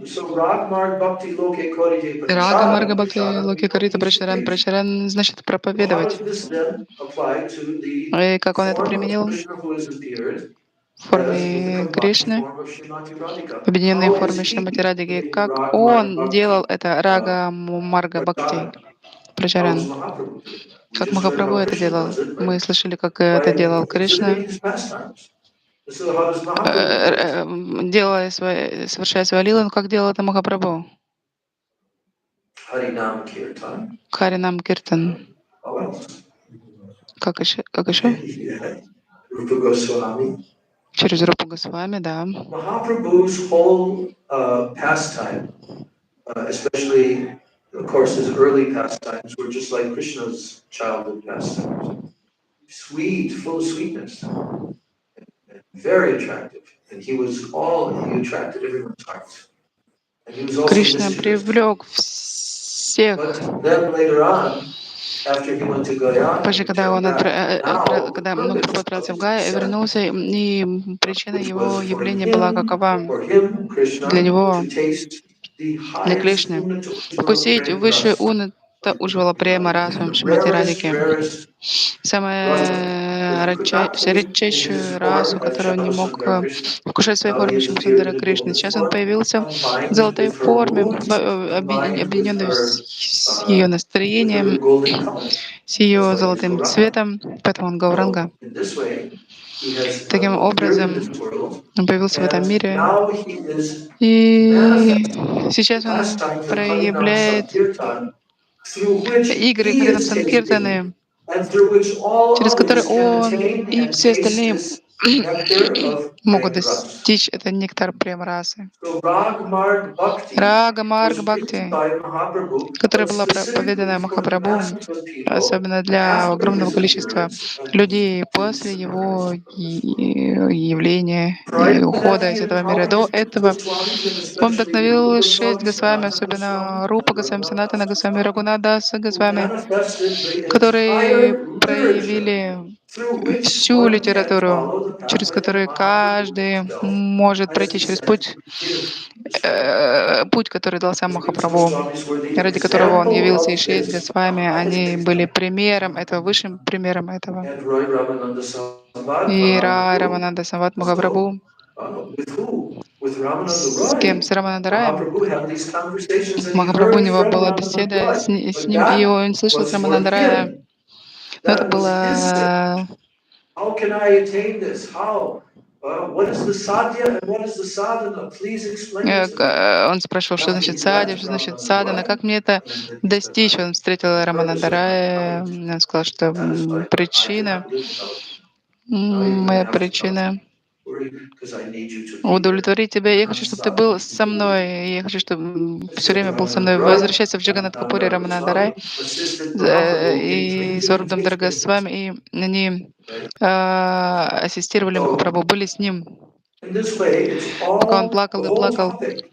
[SPEAKER 1] does so Rag Marg Bhakti Loke Korite
[SPEAKER 3] Рага
[SPEAKER 1] Prachara,
[SPEAKER 3] Марга Бхакти
[SPEAKER 1] Prachara
[SPEAKER 3] Локи
[SPEAKER 1] being
[SPEAKER 3] Карита
[SPEAKER 1] each
[SPEAKER 3] Прачаран.
[SPEAKER 1] occasion.
[SPEAKER 3] Прачаран значит
[SPEAKER 1] So how
[SPEAKER 3] проповедовать.
[SPEAKER 1] does this then apply to the
[SPEAKER 3] И как он это
[SPEAKER 1] form of
[SPEAKER 3] применил
[SPEAKER 1] Krishna who has appeared
[SPEAKER 3] в
[SPEAKER 1] as with the
[SPEAKER 3] форме
[SPEAKER 1] combined
[SPEAKER 3] Кришны,
[SPEAKER 1] form of Srimati Radhika?
[SPEAKER 3] в объединенной
[SPEAKER 1] How is
[SPEAKER 3] форме
[SPEAKER 1] he
[SPEAKER 3] Шримати Радиги,
[SPEAKER 1] doing
[SPEAKER 3] как
[SPEAKER 1] Rag Marg
[SPEAKER 3] он делал
[SPEAKER 1] Bhakti
[SPEAKER 3] это Рага Марга Бхакти
[SPEAKER 1] Prachara? How is
[SPEAKER 3] Прачаран.
[SPEAKER 1] Mahaprabhu doing that? We
[SPEAKER 3] Как
[SPEAKER 1] just read
[SPEAKER 3] Махапрабху
[SPEAKER 1] how
[SPEAKER 3] это
[SPEAKER 1] Krishna
[SPEAKER 3] делал.
[SPEAKER 1] does it
[SPEAKER 3] Мы слышали, как это
[SPEAKER 1] by
[SPEAKER 3] делал
[SPEAKER 1] exhibiting
[SPEAKER 3] Кришна,
[SPEAKER 1] his pastimes. So how does Mahaprabhu do it?
[SPEAKER 3] совершая свои лилы, но как делал это Махапрабху?
[SPEAKER 1] Harinam Kirtan.
[SPEAKER 3] Харинам Киртан.
[SPEAKER 1] How else?
[SPEAKER 3] Как еще? Как еще?
[SPEAKER 1] Yeah. Rupa Goswami.
[SPEAKER 3] Через Рупу Госвами, да.
[SPEAKER 1] Mahaprabhu's whole pastime, especially, of course, his early pastimes were just like Krishna's childhood pastimes. Sweet, full of sweetness, and very attractive. And he attracted everyone's hearts. And he was also
[SPEAKER 3] Кришна
[SPEAKER 1] mischievous.
[SPEAKER 3] привлек всех.
[SPEAKER 1] But then later on, after he went to Gaya
[SPEAKER 3] Позже,
[SPEAKER 1] and
[SPEAKER 3] когда
[SPEAKER 1] returned back, now the
[SPEAKER 3] когда Махапрабху
[SPEAKER 1] purpose of
[SPEAKER 3] отправился в
[SPEAKER 1] his
[SPEAKER 3] Гаю,
[SPEAKER 1] descent,
[SPEAKER 3] вернулся, и причина
[SPEAKER 1] which was
[SPEAKER 3] его явления была какова?
[SPEAKER 1] for him,
[SPEAKER 3] Для
[SPEAKER 1] Krishna,
[SPEAKER 3] него,
[SPEAKER 1] to taste the
[SPEAKER 3] для
[SPEAKER 1] highest
[SPEAKER 3] Кришны,
[SPEAKER 1] unit of Ujjvala
[SPEAKER 3] вкусить
[SPEAKER 1] Prem
[SPEAKER 3] высшую
[SPEAKER 1] Ras,
[SPEAKER 3] унната Уджвала Према расу
[SPEAKER 1] the
[SPEAKER 3] Шримати
[SPEAKER 1] rarest,
[SPEAKER 3] Радики,
[SPEAKER 1] rarest rasa that
[SPEAKER 3] самую
[SPEAKER 1] he could not taste in his
[SPEAKER 3] редчайшую расу,
[SPEAKER 1] form as
[SPEAKER 3] которую он не мог
[SPEAKER 1] Shyamasundar Krishna.
[SPEAKER 3] вкушать в своей
[SPEAKER 1] Now he
[SPEAKER 3] форме
[SPEAKER 1] has appeared
[SPEAKER 3] Шамсундара
[SPEAKER 1] in the
[SPEAKER 3] Кришны.
[SPEAKER 1] golden
[SPEAKER 3] Сейчас он
[SPEAKER 1] form,
[SPEAKER 3] появился в
[SPEAKER 1] combined
[SPEAKER 3] золотой
[SPEAKER 1] with her
[SPEAKER 3] форме,
[SPEAKER 1] mood, combined with
[SPEAKER 3] объединенный
[SPEAKER 1] her
[SPEAKER 3] с ее
[SPEAKER 1] with her
[SPEAKER 3] настроением,
[SPEAKER 1] golden color,
[SPEAKER 3] с
[SPEAKER 1] just
[SPEAKER 3] ее
[SPEAKER 1] like his
[SPEAKER 3] золотым
[SPEAKER 1] Gauranga.
[SPEAKER 3] цветом, поэтому он
[SPEAKER 1] So
[SPEAKER 3] Гауранга.
[SPEAKER 1] in this way, he has
[SPEAKER 3] Таким
[SPEAKER 1] appeared in this
[SPEAKER 3] образом,
[SPEAKER 1] world,
[SPEAKER 3] он появился в этом
[SPEAKER 1] and
[SPEAKER 3] мире,
[SPEAKER 1] now he is
[SPEAKER 3] и
[SPEAKER 1] manifesting the
[SPEAKER 3] сейчас он
[SPEAKER 1] pastimes of Harinam
[SPEAKER 3] проявляет
[SPEAKER 1] Sankirtan, through which
[SPEAKER 3] игры
[SPEAKER 1] he
[SPEAKER 3] Харинам
[SPEAKER 1] is tasting,
[SPEAKER 3] Санкиртаны,
[SPEAKER 1] and through which all
[SPEAKER 3] через которые
[SPEAKER 1] others can
[SPEAKER 3] он
[SPEAKER 1] attain
[SPEAKER 3] и
[SPEAKER 1] and
[SPEAKER 3] все
[SPEAKER 1] taste
[SPEAKER 3] остальные
[SPEAKER 1] this nectar of
[SPEAKER 3] могут
[SPEAKER 1] Prem Ras.
[SPEAKER 3] достичь это нектар прем-расы.
[SPEAKER 1] So Rag Marg Bhakti
[SPEAKER 3] Рага Марг
[SPEAKER 1] was written
[SPEAKER 3] Бхакти,
[SPEAKER 1] by Mahaprabhu,
[SPEAKER 3] которая
[SPEAKER 1] but
[SPEAKER 3] была проповедана
[SPEAKER 1] specifically for the
[SPEAKER 3] Махапрабху,
[SPEAKER 1] masses of people
[SPEAKER 3] особенно для
[SPEAKER 1] after
[SPEAKER 3] огромного
[SPEAKER 1] his
[SPEAKER 3] количества
[SPEAKER 1] appearance and
[SPEAKER 3] людей после
[SPEAKER 1] his
[SPEAKER 3] его явления
[SPEAKER 1] prior
[SPEAKER 3] и
[SPEAKER 1] to that,
[SPEAKER 3] ухода
[SPEAKER 1] he
[SPEAKER 3] из этого мира.
[SPEAKER 1] empowered
[SPEAKER 3] До
[SPEAKER 1] his two
[SPEAKER 3] этого
[SPEAKER 1] Goswamis, and
[SPEAKER 3] он
[SPEAKER 1] especially Rupa
[SPEAKER 3] вдохновил 6
[SPEAKER 1] Goswami,
[SPEAKER 3] Госвами,
[SPEAKER 1] Sanatana
[SPEAKER 3] особенно
[SPEAKER 1] Goswami,
[SPEAKER 3] Рупа
[SPEAKER 1] and
[SPEAKER 3] Госвами,
[SPEAKER 1] Raghunath
[SPEAKER 3] Санатана
[SPEAKER 1] Das
[SPEAKER 3] Госвами,
[SPEAKER 1] Goswami,
[SPEAKER 3] Рагунадаса
[SPEAKER 1] who
[SPEAKER 3] Госвами,
[SPEAKER 1] manifested the
[SPEAKER 3] которые
[SPEAKER 1] entire literature
[SPEAKER 3] проявили
[SPEAKER 1] through which
[SPEAKER 3] всю
[SPEAKER 1] one can
[SPEAKER 3] литературу,
[SPEAKER 1] follow the
[SPEAKER 3] через
[SPEAKER 1] pathway that
[SPEAKER 3] которую
[SPEAKER 1] Mahaprabhu
[SPEAKER 3] каждый
[SPEAKER 1] himself
[SPEAKER 3] может
[SPEAKER 1] has
[SPEAKER 3] пройти через
[SPEAKER 1] described.
[SPEAKER 3] путь, который дал сам
[SPEAKER 1] Six
[SPEAKER 3] Махапрабху,
[SPEAKER 1] Goswamis were the
[SPEAKER 3] ради которого он
[SPEAKER 1] example
[SPEAKER 3] явился, и
[SPEAKER 1] of
[SPEAKER 3] 6
[SPEAKER 1] this
[SPEAKER 3] Госвами, они
[SPEAKER 1] highest
[SPEAKER 3] были
[SPEAKER 1] example.
[SPEAKER 3] примером этого, высшим примером этого.
[SPEAKER 1] And Roy Ramananda Samvad
[SPEAKER 3] И
[SPEAKER 1] Mahaprabhu.
[SPEAKER 3] Рамананда Самват
[SPEAKER 1] So,
[SPEAKER 3] Махапрабху,
[SPEAKER 1] with who? With Ramananda
[SPEAKER 3] с кем?
[SPEAKER 1] Roy.
[SPEAKER 3] С Рамананда Раем.
[SPEAKER 1] Mahaprabhu had these conversations and he
[SPEAKER 3] Махапрабху, у
[SPEAKER 1] heard
[SPEAKER 3] него
[SPEAKER 1] from
[SPEAKER 3] была
[SPEAKER 1] Ramananda
[SPEAKER 3] беседа
[SPEAKER 1] Roy.
[SPEAKER 3] с
[SPEAKER 1] But
[SPEAKER 3] ним, и
[SPEAKER 1] that
[SPEAKER 3] он слышал от
[SPEAKER 1] was for
[SPEAKER 3] Рамананда Рая.
[SPEAKER 1] him.
[SPEAKER 3] Но это
[SPEAKER 1] That was his thing.
[SPEAKER 3] было...
[SPEAKER 1] How can I attain this? How? What is the sadhya and what is the sadhana? Please explain it to me.
[SPEAKER 3] Он спрашивал, что
[SPEAKER 1] Now
[SPEAKER 3] значит
[SPEAKER 1] he went
[SPEAKER 3] садья,
[SPEAKER 1] to
[SPEAKER 3] что значит
[SPEAKER 1] Ramananda
[SPEAKER 3] садана,
[SPEAKER 1] Roy,
[SPEAKER 3] как мне это
[SPEAKER 1] and then he said,
[SPEAKER 3] достичь. Он встретил
[SPEAKER 1] the
[SPEAKER 3] Рамананда
[SPEAKER 1] purpose of my
[SPEAKER 3] Рая,
[SPEAKER 1] coming
[SPEAKER 3] он сказал, что
[SPEAKER 1] satisfied, but I
[SPEAKER 3] причина,
[SPEAKER 1] cannot live without you. Now you're going to
[SPEAKER 3] моя
[SPEAKER 1] have to tell us
[SPEAKER 3] причина
[SPEAKER 1] because I need you to be here.
[SPEAKER 3] удовлетворить тебя. Я хочу, чтобы ты был со мной. Я хочу, чтобы все время был со мной. Возвращайся в Джаганнатхапури Раманадарай и Сварубдам Дарга с вами. И они ассистировали Махапрабху, были с ним.
[SPEAKER 1] In this way, it's
[SPEAKER 3] Пока он
[SPEAKER 1] all,
[SPEAKER 3] плакал
[SPEAKER 1] the
[SPEAKER 3] и
[SPEAKER 1] whole
[SPEAKER 3] плакал.
[SPEAKER 1] topic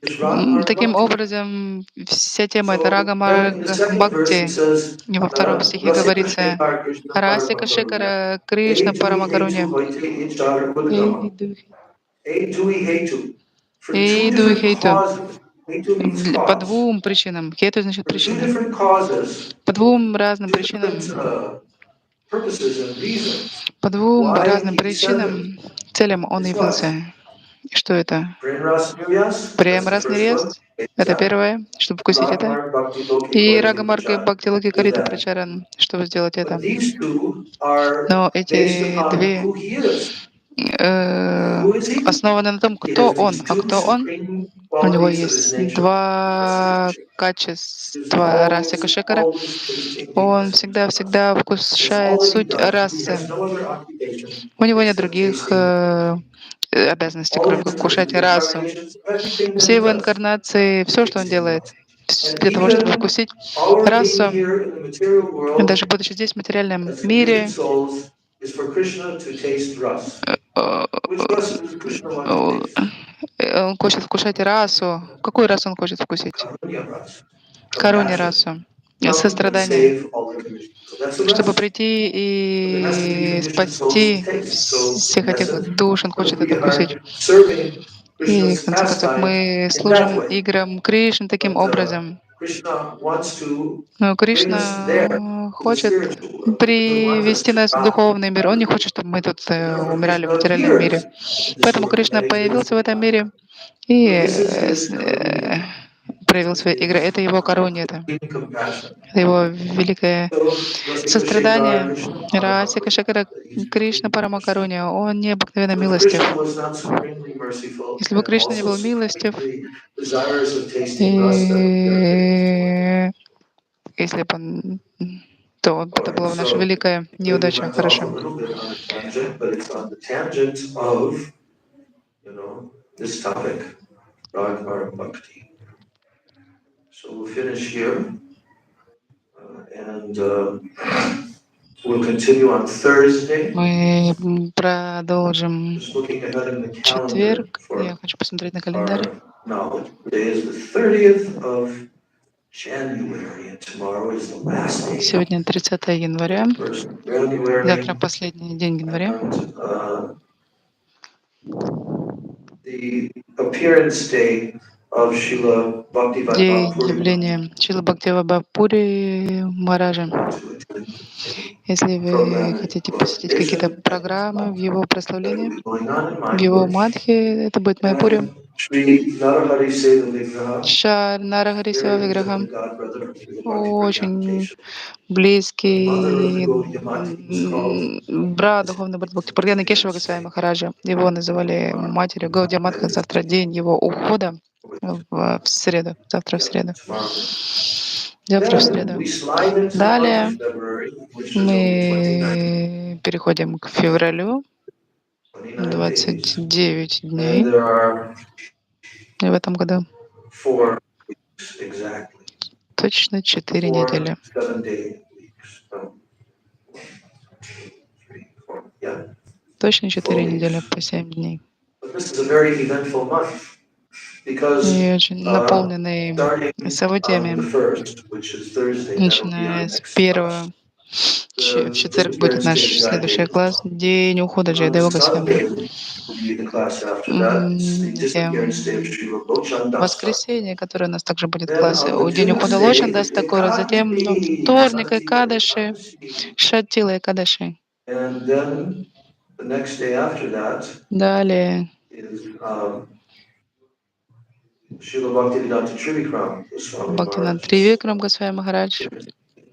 [SPEAKER 1] is Rag
[SPEAKER 3] Таким
[SPEAKER 1] Bhakti.
[SPEAKER 3] образом, вся тема — это
[SPEAKER 1] So
[SPEAKER 3] Рага
[SPEAKER 1] then in the
[SPEAKER 3] Марга
[SPEAKER 1] second verse it
[SPEAKER 3] Бхакти.
[SPEAKER 1] says,
[SPEAKER 3] И во втором стихе
[SPEAKER 1] Rasika
[SPEAKER 3] говорится
[SPEAKER 1] Shekar Krishna
[SPEAKER 3] Расика
[SPEAKER 1] Paramakaruna.
[SPEAKER 3] Шекара Кришна
[SPEAKER 1] Hetu
[SPEAKER 3] Парамакаруня.
[SPEAKER 1] Ichara Kudagama. Hetu. For two
[SPEAKER 3] Иду и
[SPEAKER 1] different
[SPEAKER 3] хейту.
[SPEAKER 1] causes. Hetu means
[SPEAKER 3] По
[SPEAKER 1] cause.
[SPEAKER 3] двум причинам. Хейту значит
[SPEAKER 1] For two
[SPEAKER 3] причина.
[SPEAKER 1] different causes,
[SPEAKER 3] По двум разным
[SPEAKER 1] different
[SPEAKER 3] причинам.
[SPEAKER 1] purposes and reasons
[SPEAKER 3] По двум
[SPEAKER 1] why
[SPEAKER 3] разным
[SPEAKER 1] he descended.
[SPEAKER 3] причинам, целям он
[SPEAKER 1] It's what?
[SPEAKER 3] явился. И что это?
[SPEAKER 1] Premras Niryas, that's
[SPEAKER 3] Прем
[SPEAKER 1] the
[SPEAKER 3] раз
[SPEAKER 1] first one.
[SPEAKER 3] нерест. Это первое, чтобы вкусить это.
[SPEAKER 1] Ragmar Bhakti Loki
[SPEAKER 3] И
[SPEAKER 1] Kariti
[SPEAKER 3] Рага Марга
[SPEAKER 1] Prachara.
[SPEAKER 3] Бхакти Локи
[SPEAKER 1] Do
[SPEAKER 3] Карита
[SPEAKER 1] that.
[SPEAKER 3] Прачаран, чтобы сделать
[SPEAKER 1] But
[SPEAKER 3] это.
[SPEAKER 1] these two are
[SPEAKER 3] Но
[SPEAKER 1] based
[SPEAKER 3] эти
[SPEAKER 1] upon
[SPEAKER 3] две
[SPEAKER 1] who he is. Who is he?
[SPEAKER 3] основаны на том,
[SPEAKER 1] He
[SPEAKER 3] кто
[SPEAKER 1] has
[SPEAKER 3] он.
[SPEAKER 1] these
[SPEAKER 3] А
[SPEAKER 1] two
[SPEAKER 3] кто он?
[SPEAKER 1] supreme
[SPEAKER 3] У него
[SPEAKER 1] qualities of his
[SPEAKER 3] есть
[SPEAKER 1] nature.
[SPEAKER 3] два
[SPEAKER 1] Is
[SPEAKER 3] качества Расика
[SPEAKER 1] always,
[SPEAKER 3] Шекара.
[SPEAKER 1] always tasting the
[SPEAKER 3] Он
[SPEAKER 1] essence of us.
[SPEAKER 3] всегда
[SPEAKER 1] That's
[SPEAKER 3] вкушает
[SPEAKER 1] all that he
[SPEAKER 3] суть
[SPEAKER 1] does. He
[SPEAKER 3] расы.
[SPEAKER 1] has no other occupation
[SPEAKER 3] У него нет
[SPEAKER 1] except
[SPEAKER 3] других
[SPEAKER 1] tasting.
[SPEAKER 3] обязанностей,
[SPEAKER 1] All
[SPEAKER 3] кроме
[SPEAKER 1] his
[SPEAKER 3] как кушать расу.
[SPEAKER 1] incarnations, everything that
[SPEAKER 3] Все
[SPEAKER 1] he
[SPEAKER 3] его
[SPEAKER 1] does,
[SPEAKER 3] инкарнации, все, что он
[SPEAKER 1] tasting
[SPEAKER 3] делает,
[SPEAKER 1] us. And
[SPEAKER 3] для того, чтобы
[SPEAKER 1] even
[SPEAKER 3] вкусить
[SPEAKER 1] our being
[SPEAKER 3] расу,
[SPEAKER 1] here in the material
[SPEAKER 3] и
[SPEAKER 1] world,
[SPEAKER 3] даже будучи здесь, в материальном
[SPEAKER 1] as conditioned
[SPEAKER 3] мире,
[SPEAKER 1] souls, is for Krishna to taste ras.
[SPEAKER 3] э,
[SPEAKER 1] Which ras does Krishna want to taste?
[SPEAKER 3] он хочет вкушать расу. Какую расу он хочет вкусить?
[SPEAKER 1] Karunya ras.
[SPEAKER 3] Короне
[SPEAKER 1] Compassion.
[SPEAKER 3] расу.
[SPEAKER 1] Come and
[SPEAKER 3] Сострадание.
[SPEAKER 1] save all the conditioned. So that's the
[SPEAKER 3] Чтобы
[SPEAKER 1] ras.
[SPEAKER 3] прийти
[SPEAKER 1] But there has to be
[SPEAKER 3] и
[SPEAKER 1] conditioned souls to
[SPEAKER 3] спасти
[SPEAKER 1] taste. So
[SPEAKER 3] всех
[SPEAKER 1] in
[SPEAKER 3] этих
[SPEAKER 1] essence,
[SPEAKER 3] душ, он хочет
[SPEAKER 1] we
[SPEAKER 3] это
[SPEAKER 1] are
[SPEAKER 3] вкусить.
[SPEAKER 1] serving
[SPEAKER 3] И, в
[SPEAKER 1] Krishna's
[SPEAKER 3] конце концов,
[SPEAKER 1] pastime
[SPEAKER 3] мы
[SPEAKER 1] in that
[SPEAKER 3] служим
[SPEAKER 1] way.
[SPEAKER 3] играм Кришны таким
[SPEAKER 1] But
[SPEAKER 3] образом.
[SPEAKER 1] Krishna wants to
[SPEAKER 3] Но
[SPEAKER 1] bring us there
[SPEAKER 3] Кришна
[SPEAKER 1] to the
[SPEAKER 3] хочет
[SPEAKER 1] spiritual world. He doesn't want us
[SPEAKER 3] привести
[SPEAKER 1] to
[SPEAKER 3] нас в
[SPEAKER 1] die.
[SPEAKER 3] духовный мир. Он не хочет, чтобы мы тут
[SPEAKER 1] Therefore,
[SPEAKER 3] умирали в
[SPEAKER 1] Krishna
[SPEAKER 3] материальном мире.
[SPEAKER 1] appears in this
[SPEAKER 3] Поэтому
[SPEAKER 1] world
[SPEAKER 3] Кришна
[SPEAKER 1] and exhibits
[SPEAKER 3] появился в
[SPEAKER 1] his
[SPEAKER 3] этом
[SPEAKER 1] power.
[SPEAKER 3] мире и
[SPEAKER 1] So this is his karunya,
[SPEAKER 3] проявил свои игры. Это его короне, это
[SPEAKER 1] compassion.
[SPEAKER 3] его великое
[SPEAKER 1] So Rasika Shekar,
[SPEAKER 3] сострадание.
[SPEAKER 1] Krishna
[SPEAKER 3] Расика
[SPEAKER 1] Paramakaruna,
[SPEAKER 3] Шекара
[SPEAKER 1] he's
[SPEAKER 3] Кришна
[SPEAKER 1] supreme mercy.
[SPEAKER 3] Парамакаруня, он необыкновенно
[SPEAKER 1] So if
[SPEAKER 3] милостив.
[SPEAKER 1] Krishna was not supremely merciful
[SPEAKER 3] Если бы
[SPEAKER 1] and
[SPEAKER 3] Кришна не
[SPEAKER 1] also
[SPEAKER 3] был милостив,
[SPEAKER 1] supremely desirous of tasting rasa, then we are getting into
[SPEAKER 3] и если бы он, то это
[SPEAKER 1] Alright,
[SPEAKER 3] была бы наша
[SPEAKER 1] so
[SPEAKER 3] великая
[SPEAKER 1] we
[SPEAKER 3] неудача.
[SPEAKER 1] went off a
[SPEAKER 3] Хорошо.
[SPEAKER 1] little bit on a tangent, but it's on the tangent of, this topic, Ragmar Bhakti. So we'll finish here, and we'll continue on Thursday.
[SPEAKER 3] Мы продолжим
[SPEAKER 1] Just looking ahead in the
[SPEAKER 3] в
[SPEAKER 1] calendar
[SPEAKER 3] четверг.
[SPEAKER 1] for
[SPEAKER 3] Я хочу посмотреть на календарь.
[SPEAKER 1] our knowledge. Today is the 30th of January, and tomorrow is the last day.
[SPEAKER 3] Сегодня 30 января.
[SPEAKER 1] 1st January,
[SPEAKER 3] Завтра последний день января.
[SPEAKER 1] and the appearance day of Srila Bhaktivinoda
[SPEAKER 3] День
[SPEAKER 1] Puri
[SPEAKER 3] явления Шрила Бхактивinoда Пури Махараджа.
[SPEAKER 1] to attend
[SPEAKER 3] Если
[SPEAKER 1] a
[SPEAKER 3] вы
[SPEAKER 1] program in
[SPEAKER 3] хотите посетить какие-то
[SPEAKER 1] glorification at his
[SPEAKER 3] программы в
[SPEAKER 1] month
[SPEAKER 3] его
[SPEAKER 1] that
[SPEAKER 3] прославлении,
[SPEAKER 1] will be going on in
[SPEAKER 3] в его
[SPEAKER 1] Mayapur.
[SPEAKER 3] мадхе, это будет Майпуре.
[SPEAKER 1] And Sri Narahari Seva Vigraha,
[SPEAKER 3] Шар Нарагари Сева
[SPEAKER 1] very
[SPEAKER 3] Виграха.
[SPEAKER 1] intimate god brother of Srila Bhakti
[SPEAKER 3] Очень
[SPEAKER 1] Kesha. Mother of the
[SPEAKER 3] близкий
[SPEAKER 1] Gaudiya Mati is called.
[SPEAKER 3] брат духовный брат Бхакти Пургьяна Кешева Госвами Махараджа. Его называли матерью Гаудия Матха. Завтра день его ухода в среду. Завтра в среду.
[SPEAKER 1] Tomorrow.
[SPEAKER 3] Завтра в
[SPEAKER 1] Then
[SPEAKER 3] среду.
[SPEAKER 1] we slide into the month
[SPEAKER 3] Далее
[SPEAKER 1] of February, which is only 29
[SPEAKER 3] мы переходим к февралю.
[SPEAKER 1] days.
[SPEAKER 3] 29
[SPEAKER 1] And
[SPEAKER 3] дней
[SPEAKER 1] there are
[SPEAKER 3] в этом году.
[SPEAKER 1] 4 weeks exactly.
[SPEAKER 3] Точно 4
[SPEAKER 1] 4
[SPEAKER 3] недели.
[SPEAKER 1] 7-day weeks. So, 3, 4, yeah.
[SPEAKER 3] Точно 4
[SPEAKER 1] Full
[SPEAKER 3] недели
[SPEAKER 1] weeks.
[SPEAKER 3] по 7 дней.
[SPEAKER 1] But this is a very eventful month because
[SPEAKER 3] И очень наполненный
[SPEAKER 1] starting on the
[SPEAKER 3] событиями,
[SPEAKER 1] 1st, which is Thursday, that'll be our
[SPEAKER 3] начиная с
[SPEAKER 1] next class.
[SPEAKER 3] первого. В четверг будет наш следующий класс, день ухода
[SPEAKER 1] And on the
[SPEAKER 3] Джайадева Госвами.
[SPEAKER 1] Sunday will be the class after that. It's the disappearance day of Srila Lochan
[SPEAKER 3] В
[SPEAKER 1] Dasa.
[SPEAKER 3] воскресенье, которое у нас также будет
[SPEAKER 1] Then
[SPEAKER 3] класс,
[SPEAKER 1] on the
[SPEAKER 3] день ухода
[SPEAKER 1] Tuesday,
[SPEAKER 3] Лочин даст такое, затем вторник Экадаши, Шатила Экадаши.
[SPEAKER 1] And then the next day after that
[SPEAKER 3] Далее
[SPEAKER 1] is Srila Bhaktivedanta Trivikram Swami
[SPEAKER 3] Бхактивиданта
[SPEAKER 1] Maharaj.
[SPEAKER 3] Тривикрам Госвами Махарадж.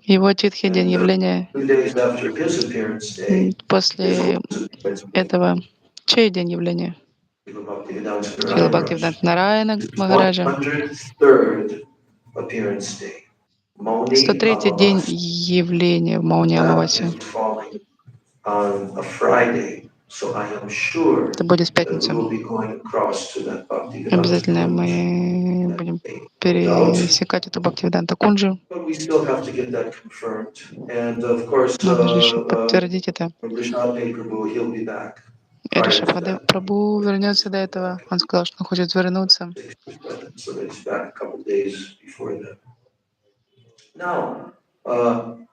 [SPEAKER 3] Его титхи, день явления.
[SPEAKER 1] 2 days after his appearance day
[SPEAKER 3] После
[SPEAKER 1] is
[SPEAKER 3] этого чей день явления?
[SPEAKER 1] Srila Bhaktivedanta
[SPEAKER 3] Шрила
[SPEAKER 1] Narayana
[SPEAKER 3] Бхактивиданта Нараяна
[SPEAKER 1] His
[SPEAKER 3] Махараджа.
[SPEAKER 1] 103rd appearance day. Mauni
[SPEAKER 3] 103-й день
[SPEAKER 1] Amavasya.
[SPEAKER 3] явления в Мауне
[SPEAKER 1] That
[SPEAKER 3] Амавасе.
[SPEAKER 1] is falling on a Friday. So I am sure
[SPEAKER 3] Это будет в
[SPEAKER 1] that we
[SPEAKER 3] пятницу.
[SPEAKER 1] will be going across to that Bhaktivedanta
[SPEAKER 3] Обязательно
[SPEAKER 1] Kunj
[SPEAKER 3] мы
[SPEAKER 1] that
[SPEAKER 3] будем
[SPEAKER 1] day, no doubt.
[SPEAKER 3] пересекать эту Бхактиведанта Кунджу.
[SPEAKER 1] But we still have to get that confirmed. And of course,
[SPEAKER 3] Надо же еще подтвердить это.
[SPEAKER 1] Rishad Prabhu, he'll be back prior to
[SPEAKER 3] Ришабхадев
[SPEAKER 1] that.
[SPEAKER 3] Прабху вернется до этого. Он сказал, что он хочет вернуться.
[SPEAKER 1] So he's back a couple of days before that. Now, on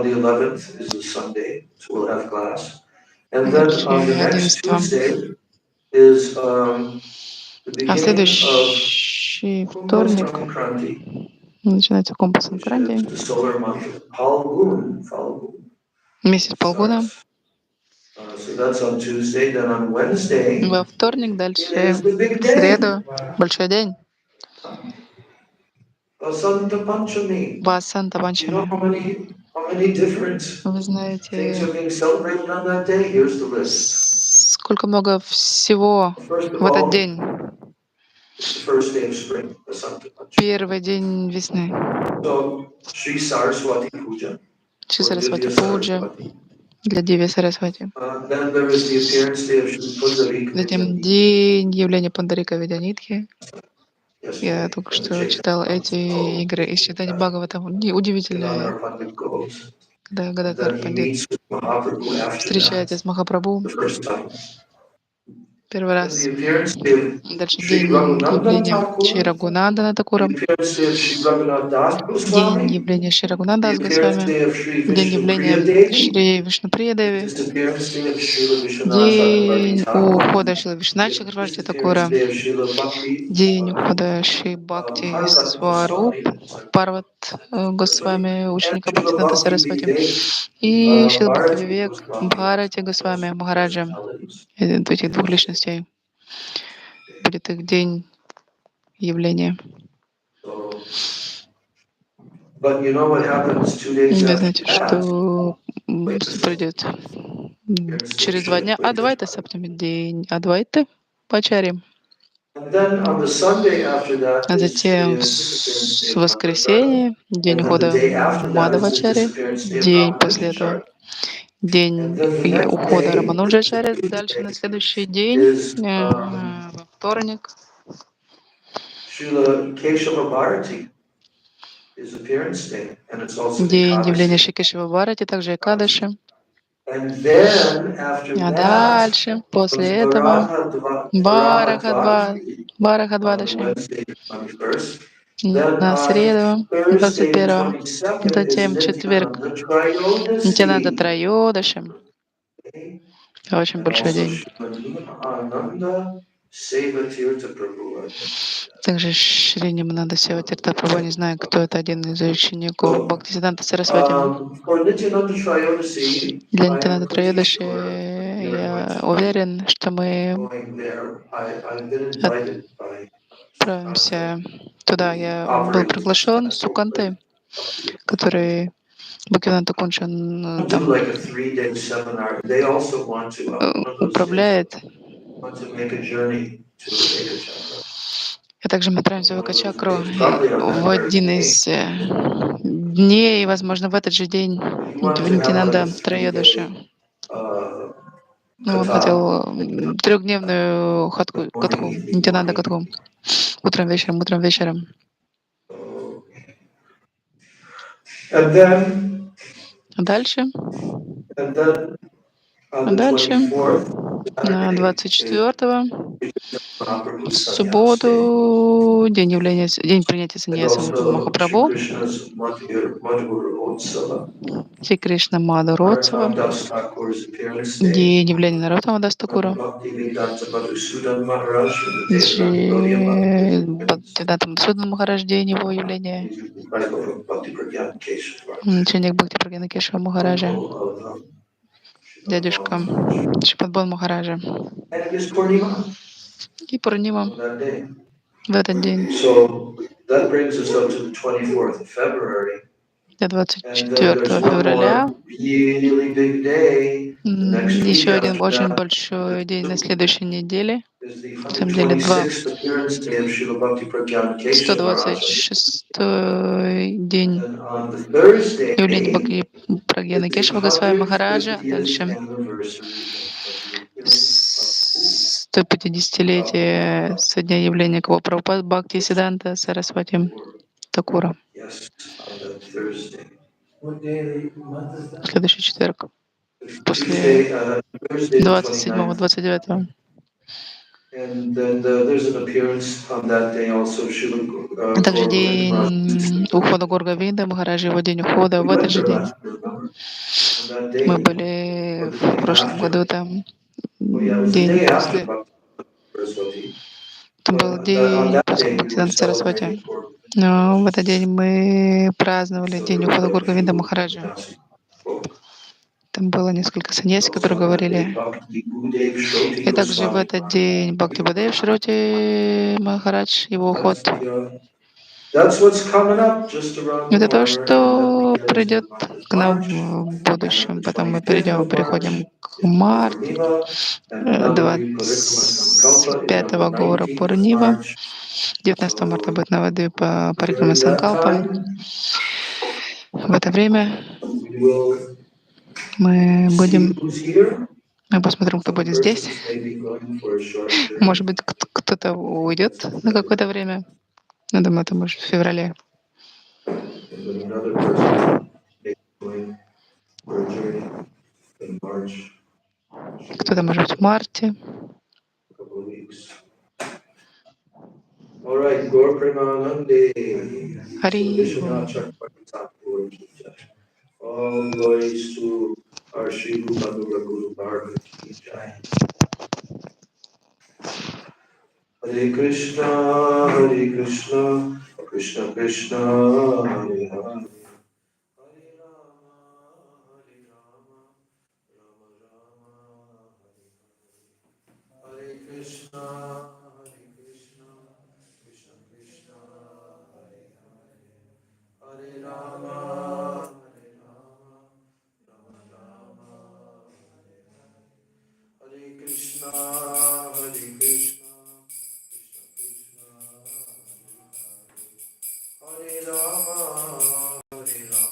[SPEAKER 1] the 11th is a Sunday, so we'll have class. And then on the next
[SPEAKER 3] 11.
[SPEAKER 1] Tuesday is the
[SPEAKER 3] А
[SPEAKER 1] beginning of
[SPEAKER 3] следующий
[SPEAKER 1] Kumbha
[SPEAKER 3] вторник
[SPEAKER 1] Sankranti,
[SPEAKER 3] начинается Кумба
[SPEAKER 1] which
[SPEAKER 3] Санкранти,
[SPEAKER 1] is the solar month of Falgun.
[SPEAKER 3] месяц Палгуна.
[SPEAKER 1] So that's on Tuesday. Then on Wednesday,
[SPEAKER 3] Во вторник,
[SPEAKER 1] it
[SPEAKER 3] дальше
[SPEAKER 1] is the big
[SPEAKER 3] в
[SPEAKER 1] day.
[SPEAKER 3] среду, большой день,
[SPEAKER 1] Vasanta Panchami.
[SPEAKER 3] Васанта
[SPEAKER 1] You know
[SPEAKER 3] Панчами.
[SPEAKER 1] how many different
[SPEAKER 3] Вы
[SPEAKER 1] things
[SPEAKER 3] знаете,
[SPEAKER 1] are being celebrated on that day? Here's the list.
[SPEAKER 3] сколько много всего
[SPEAKER 1] First of
[SPEAKER 3] в этот
[SPEAKER 1] all,
[SPEAKER 3] день.
[SPEAKER 1] it's the first day of spring, Vasanta Panchami.
[SPEAKER 3] Первый день весны.
[SPEAKER 1] So, Sri Saraswati Puja,
[SPEAKER 3] Шри
[SPEAKER 1] or
[SPEAKER 3] Сарасвати
[SPEAKER 1] Divya
[SPEAKER 3] Пуджа
[SPEAKER 1] Saraswati.
[SPEAKER 3] для Диви Сарасвати.
[SPEAKER 1] Then there is the appearance day of Sri Pundarika
[SPEAKER 3] Затем
[SPEAKER 1] Vidyanidhi
[SPEAKER 3] день явления Пандарика Видянитхи. Я
[SPEAKER 1] yesterday.
[SPEAKER 3] только
[SPEAKER 1] From the
[SPEAKER 3] что
[SPEAKER 1] Chaitanya
[SPEAKER 3] читал эти
[SPEAKER 1] Mahaprabhu.
[SPEAKER 3] игры из читания Бхагавата.
[SPEAKER 1] Gadadhar
[SPEAKER 3] Удивительные,
[SPEAKER 1] Pandit goes.
[SPEAKER 3] когда
[SPEAKER 1] And
[SPEAKER 3] Гададхар
[SPEAKER 1] then he
[SPEAKER 3] Пандит
[SPEAKER 1] meets with Mahaprabhu after
[SPEAKER 3] встречается
[SPEAKER 1] that,
[SPEAKER 3] с Махапрабху
[SPEAKER 1] the first time.
[SPEAKER 3] первый
[SPEAKER 1] Then
[SPEAKER 3] раз.
[SPEAKER 1] the appearance day of
[SPEAKER 3] Дальше
[SPEAKER 1] Sri
[SPEAKER 3] день
[SPEAKER 1] Raghunandan
[SPEAKER 3] явления Шри
[SPEAKER 1] Thakur,
[SPEAKER 3] Рагунандана
[SPEAKER 1] the
[SPEAKER 3] Такура,
[SPEAKER 1] appearance day of Sri Raghunath Das
[SPEAKER 3] день
[SPEAKER 1] Goswami,
[SPEAKER 3] явления Шри
[SPEAKER 1] the
[SPEAKER 3] Рагунандас
[SPEAKER 1] appearance
[SPEAKER 3] Госвами,
[SPEAKER 1] day of Sri
[SPEAKER 3] день
[SPEAKER 1] Vishnu Priya
[SPEAKER 3] явления
[SPEAKER 1] Devi,
[SPEAKER 3] Шри Вишнуприя
[SPEAKER 1] the
[SPEAKER 3] Деви,
[SPEAKER 1] disappearance day of Srila Vishwanath Chakravarti
[SPEAKER 3] день
[SPEAKER 1] Thakur,
[SPEAKER 3] ухода Шри Вишна
[SPEAKER 1] the
[SPEAKER 3] Чакраварти
[SPEAKER 1] disappearance
[SPEAKER 3] Такура,
[SPEAKER 1] day of Srila Bhakti
[SPEAKER 3] день ухода Шри Бхакти
[SPEAKER 1] Parvat
[SPEAKER 3] Сваруб,
[SPEAKER 1] Goswami,
[SPEAKER 3] Парват Госвами,
[SPEAKER 1] and
[SPEAKER 3] ученика
[SPEAKER 1] Srila
[SPEAKER 3] Бхактивиданта
[SPEAKER 1] Bhakti
[SPEAKER 3] Сарасвати,
[SPEAKER 1] Vivek
[SPEAKER 3] и Шрила Бхакти
[SPEAKER 1] Bharati
[SPEAKER 3] Вивек
[SPEAKER 1] Goswami,
[SPEAKER 3] Бхарати
[SPEAKER 1] those
[SPEAKER 3] Госвами Махараджа.
[SPEAKER 1] personalities.
[SPEAKER 3] Этих двух личностей будет их день явления.
[SPEAKER 1] So, but you know what happens 2 days
[SPEAKER 3] Вы
[SPEAKER 1] after
[SPEAKER 3] знаете,
[SPEAKER 1] that?
[SPEAKER 3] что
[SPEAKER 1] Wait a second.
[SPEAKER 3] придет
[SPEAKER 1] Appearance day
[SPEAKER 3] через
[SPEAKER 1] of
[SPEAKER 3] 2
[SPEAKER 1] Srila
[SPEAKER 3] дня Адвайта,
[SPEAKER 1] Prabhupada.
[SPEAKER 3] септами день Адвайты Пачари.
[SPEAKER 1] And then on the Sunday after that
[SPEAKER 3] А
[SPEAKER 1] is
[SPEAKER 3] затем
[SPEAKER 1] the disappearance day
[SPEAKER 3] в
[SPEAKER 1] of Madhavacharya.
[SPEAKER 3] воскресенье, день
[SPEAKER 1] And then the
[SPEAKER 3] ухода
[SPEAKER 1] day after that is the
[SPEAKER 3] Мадавачари,
[SPEAKER 1] disappearance day of
[SPEAKER 3] день после этого,
[SPEAKER 1] Ramanujacharya. And
[SPEAKER 3] день
[SPEAKER 1] then the next
[SPEAKER 3] ухода
[SPEAKER 1] day,
[SPEAKER 3] Рамануджачари,
[SPEAKER 1] the
[SPEAKER 3] дальше на
[SPEAKER 1] Tuesday,
[SPEAKER 3] следующий день,
[SPEAKER 1] is
[SPEAKER 3] во вторник,
[SPEAKER 1] Srila Keshava Bharati, his appearance day, and it's also
[SPEAKER 3] день явления
[SPEAKER 1] Ekadasi.
[SPEAKER 3] Шикешева Бхарати, также Экадаши.
[SPEAKER 1] And then after
[SPEAKER 3] А
[SPEAKER 1] that
[SPEAKER 3] дальше, после
[SPEAKER 1] comes
[SPEAKER 3] этого,
[SPEAKER 1] Bharadwaj on
[SPEAKER 3] Барахадвадаши
[SPEAKER 1] Wednesday, 21st. Then
[SPEAKER 3] на
[SPEAKER 1] on
[SPEAKER 3] среду,
[SPEAKER 1] Thursday,
[SPEAKER 3] 21-го,
[SPEAKER 1] 22nd, is
[SPEAKER 3] затем четверг,
[SPEAKER 1] Nityananda
[SPEAKER 3] Нитянанда
[SPEAKER 1] Trayodasi.
[SPEAKER 3] Троёдаши. Очень
[SPEAKER 1] And
[SPEAKER 3] большой
[SPEAKER 1] also
[SPEAKER 3] день.
[SPEAKER 1] Shrimad Ananda Seva Tirtha Prabhu.
[SPEAKER 3] Также Шри Нимананда Сева Тирта Прабху, не знаю, кто это, один из учеников
[SPEAKER 1] So,
[SPEAKER 3] Бхактивиданта Сарасвати.
[SPEAKER 1] for Nityananda Trayodasi,
[SPEAKER 3] Для
[SPEAKER 1] I am
[SPEAKER 3] Нитянанда
[SPEAKER 1] pretty
[SPEAKER 3] Троёдаши
[SPEAKER 1] sure we are going
[SPEAKER 3] я
[SPEAKER 1] to
[SPEAKER 3] уверен, что
[SPEAKER 1] be
[SPEAKER 3] мы
[SPEAKER 1] going there. I've been invited by
[SPEAKER 3] отправимся туда. Я был
[SPEAKER 1] operators
[SPEAKER 3] приглашен
[SPEAKER 1] of
[SPEAKER 3] с
[SPEAKER 1] that
[SPEAKER 3] Суканты,
[SPEAKER 1] program.
[SPEAKER 3] который Бхактивиданта Куншан
[SPEAKER 1] Do
[SPEAKER 3] там
[SPEAKER 1] like a 3-day seminar. They also want to, one of those days,
[SPEAKER 3] управляет.
[SPEAKER 1] want to make a journey to Ekachakra.
[SPEAKER 3] А также мы отправимся в
[SPEAKER 1] One of those
[SPEAKER 3] Экачакру
[SPEAKER 1] days, probably on that
[SPEAKER 3] в
[SPEAKER 1] very
[SPEAKER 3] один
[SPEAKER 1] day.
[SPEAKER 3] из дней, и, возможно, в этот же день
[SPEAKER 1] If you
[SPEAKER 3] в
[SPEAKER 1] want to have like a
[SPEAKER 3] Нитянанда
[SPEAKER 1] 3-day
[SPEAKER 3] Троёдаши. Ну, он
[SPEAKER 1] kata,
[SPEAKER 3] хотел трехдневную
[SPEAKER 1] morning,
[SPEAKER 3] катху,
[SPEAKER 1] evening,
[SPEAKER 3] Нитянанда
[SPEAKER 1] morning.
[SPEAKER 3] катху. Утром, вечером.
[SPEAKER 1] And then,
[SPEAKER 3] А дальше,
[SPEAKER 1] and then on
[SPEAKER 3] а
[SPEAKER 1] the
[SPEAKER 3] дальше
[SPEAKER 1] 24th,
[SPEAKER 3] на
[SPEAKER 1] Saturday, is
[SPEAKER 3] 24-го, в
[SPEAKER 1] Mahaprabhu's sannyas day.
[SPEAKER 3] субботу, день принятия
[SPEAKER 1] And
[SPEAKER 3] саньяса
[SPEAKER 1] also Shri
[SPEAKER 3] Махапрабху,
[SPEAKER 1] Krishna's Madhur Utsava.
[SPEAKER 3] Шри Кришна Мадуротсава,
[SPEAKER 1] Narottam Das Thakur's appearance day.
[SPEAKER 3] день явления Нароттама Дастакура,
[SPEAKER 1] Bhaktivedanta Madhusudan Maharaj from the day of Gaudiya
[SPEAKER 3] Шри
[SPEAKER 1] Bhakti.
[SPEAKER 3] Бхактивиданта Мадхусудана Махарадж, день его явления,
[SPEAKER 1] He's the disciple of Bhakti Pragyan Keshava,
[SPEAKER 3] ученик Бхакти Прагьяна Кешава Махараджа,
[SPEAKER 1] uncle of Srila
[SPEAKER 3] дядюшка
[SPEAKER 1] Maharaj.
[SPEAKER 3] Шипадбон Махараджа.
[SPEAKER 1] And it is Purnima
[SPEAKER 3] И Пурнима
[SPEAKER 1] on that day.
[SPEAKER 3] в этот день,
[SPEAKER 1] So that brings us up to the 24th of February.
[SPEAKER 3] до
[SPEAKER 1] And then
[SPEAKER 3] 24
[SPEAKER 1] there's one
[SPEAKER 3] февраля.
[SPEAKER 1] more really big day the next week
[SPEAKER 3] Еще один
[SPEAKER 1] after
[SPEAKER 3] очень
[SPEAKER 1] that.
[SPEAKER 3] большой день на следующей неделе.
[SPEAKER 1] Is the
[SPEAKER 3] На самом деле,
[SPEAKER 1] 126th appearance day of Srila Bhakti Pragyan Keshava Maharaj.
[SPEAKER 3] 126-й день
[SPEAKER 1] And on the Thursday,
[SPEAKER 3] явления Прагьяна
[SPEAKER 1] the
[SPEAKER 3] Кешава Госвами Махараджа.
[SPEAKER 1] 150th
[SPEAKER 3] Дальше
[SPEAKER 1] anniversary of
[SPEAKER 3] 150-летие со дня явления Кого Прабхупад Бхактиведанта Сарасвати Такура.
[SPEAKER 1] yes, on that Thursday.
[SPEAKER 2] What day of the month is that?
[SPEAKER 3] Следующий четверг.
[SPEAKER 1] Tuesday,
[SPEAKER 3] После
[SPEAKER 1] Thursday the
[SPEAKER 3] 27-го,
[SPEAKER 1] 29th.
[SPEAKER 3] 29-го.
[SPEAKER 1] And then there's an appearance on that day also, Srila
[SPEAKER 3] А также
[SPEAKER 1] Gaur Govind Maharaj.
[SPEAKER 3] день ухода Горговинда, Махараджа, его день ухода. В
[SPEAKER 1] We
[SPEAKER 3] этот
[SPEAKER 1] went
[SPEAKER 3] же
[SPEAKER 1] there
[SPEAKER 3] день
[SPEAKER 1] last year, remember? On that
[SPEAKER 3] мы
[SPEAKER 1] day,
[SPEAKER 3] были
[SPEAKER 1] or the
[SPEAKER 3] в
[SPEAKER 1] day
[SPEAKER 3] прошлом
[SPEAKER 1] after.
[SPEAKER 3] году там,
[SPEAKER 1] Oh yeah, it was the
[SPEAKER 3] день
[SPEAKER 1] day after
[SPEAKER 3] после.
[SPEAKER 1] Bhakti Saraswati.
[SPEAKER 3] Это был
[SPEAKER 1] But on
[SPEAKER 3] день
[SPEAKER 1] that
[SPEAKER 3] после
[SPEAKER 1] day, we were
[SPEAKER 3] Бхактивиданта Сарасвати.
[SPEAKER 1] celebrating Gaur Govind
[SPEAKER 3] Но в
[SPEAKER 1] Maharaj.
[SPEAKER 3] этот день мы праздновали
[SPEAKER 1] So
[SPEAKER 3] день
[SPEAKER 1] there was
[SPEAKER 3] ухода
[SPEAKER 1] a
[SPEAKER 3] Горговинда
[SPEAKER 1] few
[SPEAKER 3] Махараджа.
[SPEAKER 1] Nasi spoke.
[SPEAKER 3] Там было несколько саньяси,
[SPEAKER 1] Also
[SPEAKER 3] которые
[SPEAKER 1] on that day,
[SPEAKER 3] говорили.
[SPEAKER 1] Bhakti Gurudev Shroti
[SPEAKER 3] И также в
[SPEAKER 1] Goswami
[SPEAKER 3] этот день Бхактивадев Шроти Махарадж, его уход.
[SPEAKER 1] That's what's coming up just around the
[SPEAKER 3] Это то,
[SPEAKER 1] corner, and that
[SPEAKER 3] что
[SPEAKER 1] begins in
[SPEAKER 3] придет
[SPEAKER 1] the month of
[SPEAKER 3] к нам
[SPEAKER 1] March,
[SPEAKER 3] в
[SPEAKER 1] and on
[SPEAKER 3] будущем.
[SPEAKER 1] the
[SPEAKER 3] Потом мы
[SPEAKER 1] 25th of
[SPEAKER 3] переходим
[SPEAKER 1] March
[SPEAKER 3] к
[SPEAKER 1] is Gaur
[SPEAKER 3] марту,
[SPEAKER 1] Purnima, and Navadvip Parikrama Sankalpa is on the
[SPEAKER 3] 25-го Гора
[SPEAKER 1] 19th of
[SPEAKER 3] Пурнива.
[SPEAKER 1] March.
[SPEAKER 3] 19 марта
[SPEAKER 1] So
[SPEAKER 3] будет Навадвипа Парикрама
[SPEAKER 1] during that
[SPEAKER 3] Санкалпа.
[SPEAKER 1] time,
[SPEAKER 3] В это время
[SPEAKER 1] we will
[SPEAKER 3] мы
[SPEAKER 1] see who's here.
[SPEAKER 3] посмотрим, кто
[SPEAKER 1] Some
[SPEAKER 3] будет здесь.
[SPEAKER 1] persons may be going for a short
[SPEAKER 3] Может
[SPEAKER 1] period.
[SPEAKER 3] быть, кто-то уйдет на какое-то время. Я думаю, это может в феврале.
[SPEAKER 1] And then another person may be going for a journey in March,
[SPEAKER 3] Кто-то, может быть, в марте.
[SPEAKER 1] a couple of weeks. All right, Gaur Premanande.
[SPEAKER 3] Хари.
[SPEAKER 1] Vishwanath Chakravarti Thakur ki jai. All glories to our Sri Rupanura Guru Bhargava ki jai. Hare Krishna, Krishna Krishna, Hare Hare. Hare Rama, Hare Rama, Rama Rama, Hare Hare. Hare Krishna, Krishna Krishna, Hare Hare. Hare Rama, Rama Rama, Hare Hare. Hare Krishna, Krishna Krishna, Hare Hare. Hare Rama, Rama Rama,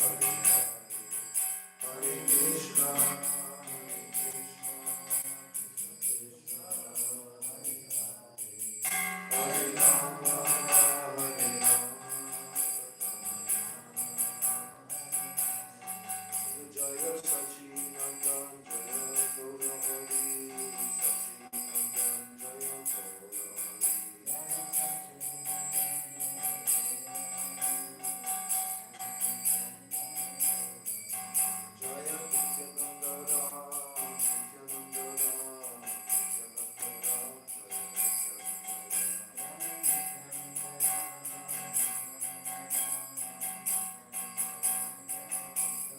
[SPEAKER 1] Hare Hare. Hare Krishna, Krishna Krishna, Hare Rama, Jaya Sachidananda, Jaya Gaurahari, Sachidananda, Jaya Jaya Nityananda Ram, Nityananda Ram, Nityananda Ram, Jaya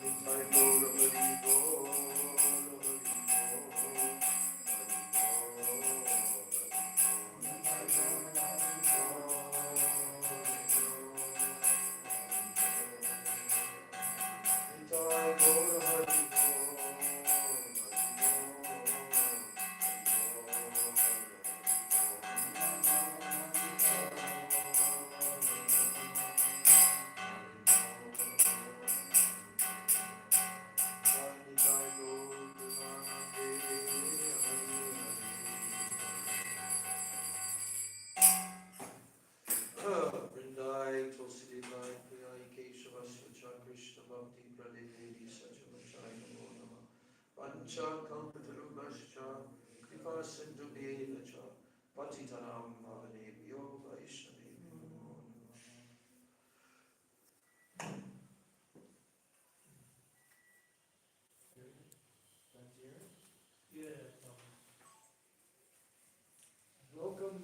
[SPEAKER 1] Nitai Gaur Hari Bol, Hari Bol, Hari Bol, Nitai Gaur Hari Nitai Gaur Hari Vrindai, Tulsi Devai, Priyai, Keshava, Svacha, Krishna, Bhakti, Pradipedi, Sachavachai, Namo Namah. Pancha, Kalpatarubhascha, Kripa, Sindhu, Devacha, Patitanam, Bhavanebhyo, Vaishnavebhyo, Namo Namah.
[SPEAKER 2] Yeah. Welcome,